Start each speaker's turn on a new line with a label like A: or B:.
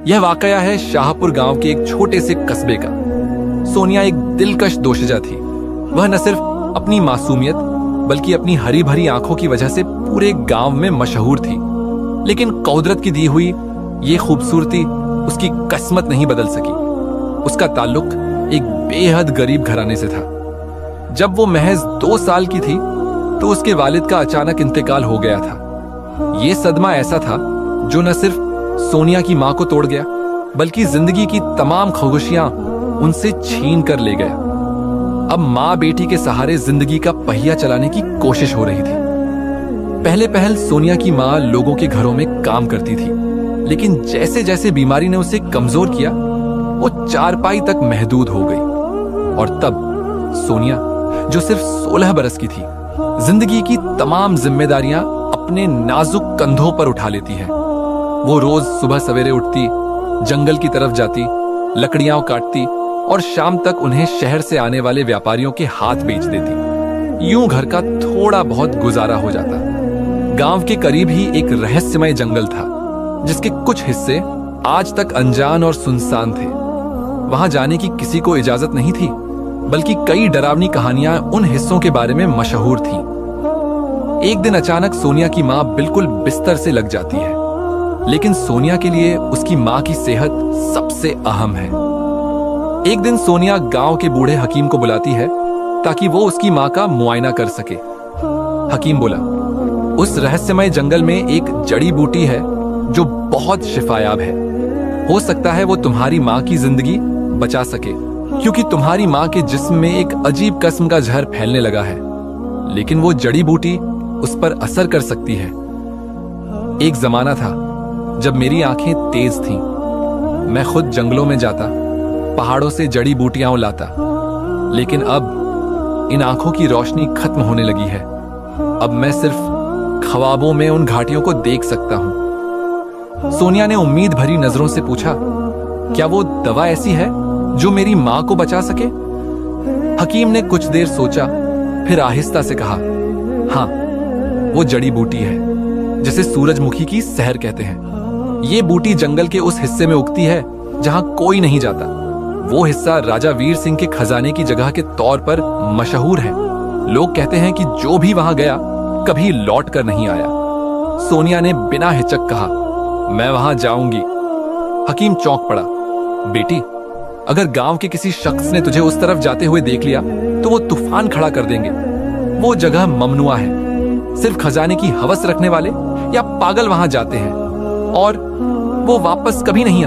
A: यह वाकया है शाहपुर गांव के एक छोटे से कस्बे का। सोनिया एक दिलकश दोशिजा थी। वह न सिर्फ अपनी मासूमियत बल्कि अपनी हरी भरी आंखों की वजह से पूरे गांव में मशहूर थी। लेकिन कुदरत की दी हुई ये खूबसूरती उसकी किस्मत नहीं बदल सकी। उसका ताल्लुक एक बेहद गरीब घराने से था। जब वो महज 2 साल की थी तो उसके वालिद का अचानक इंतकाल हो गया था। ये सदमा ऐसा था जो न सिर्फ सोनिया की मां को तोड़ गया बल्कि जिंदगी की तमाम खुशियां उनसे छीन कर ले गया। अब मां बेटी के सहारे जिंदगी का पहिया चलाने की कोशिश हो रही थी। पहले पहल सोनिया की मां लोगों के घरों में काम करती थी, लेकिन जैसे जैसे बीमारी ने उसे कमजोर किया वो चारपाई तक महदूद हो गई। और तब सोनिया, जो सिर्फ 16 बरस की थी, जिंदगी की तमाम जिम्मेदारियां अपने नाजुक कंधों पर उठा लेती है। वो रोज सुबह सवेरे उठती, जंगल की तरफ जाती, लकड़ियां काटती और शाम तक उन्हें शहर से आने वाले व्यापारियों के हाथ बेच देती। यूं घर का थोड़ा बहुत गुजारा हो जाता। गांव के करीब ही एक रहस्यमय जंगल था जिसके कुछ हिस्से आज तक अनजान और सुनसान थे। वहां जाने की किसी को इजाजत नहीं थी, बल्कि कई डरावनी कहानियां उन हिस्सों के बारे में मशहूर थीं। एक दिन अचानक सोनिया की मां बिल्कुल बिस्तर से लग जाती है, लेकिन सोनिया के लिए उसकी मां की सेहत सबसे अहम है। एक दिन सोनिया गांव के बूढ़े हकीम को बुलाती है ताकि वो उसकी मां का मुआयना कर सके। हकीम बोला, उस रहस्यमय जंगल में एक जड़ी बूटी है जो बहुत शिफायाब है। हो सकता है वो तुम्हारी मां की जिंदगी बचा सके, क्योंकि तुम्हारी मां के जिस्म में एक अजीब किस्म का जहर फैलने लगा है, लेकिन वो जड़ी बूटी उस पर असर कर सकती है। एक जमाना था जब मेरी आंखें तेज थीं। मैं खुद जंगलों में जाता, पहाड़ों से जड़ी बूटियां लाता, लेकिन अब इन आंखों की रोशनी खत्म होने लगी है। अब मैं सिर्फ ख्वाबों में उन घाटियों को देख सकता हूं। सोनिया ने उम्मीद भरी नजरों से पूछा, क्या वो दवा ऐसी है जो मेरी मां को बचा सके? हकीम ने कुछ देर सोचा, फिर आहिस्ता से कहा, हां, वो जड़ी बूटी है जिसे सूरजमुखी की सहर कहते हैं। ये बूटी जंगल के उस हिस्से में उगती है जहां कोई नहीं जाता। वो हिस्सा राजा वीर सिंह के खजाने की जगह के तौर पर मशहूर है। लोग कहते हैं कि जो भी वहां गया कभी लौट कर नहीं आया। सोनिया ने बिना हिचक कहा, मैं वहां जाऊंगी। हकीम चौंक पड़ा। बेटी, अगर गांव के किसी शख्स ने तुझे उस तरफ जाते हुए देख लिया तो वो तूफान खड़ा कर देंगे। वो जगह ममनुआ है। सिर्फ खजाने की हवस रखने वाले या पागल वहां जाते हैं और वो वापस कभी नहीं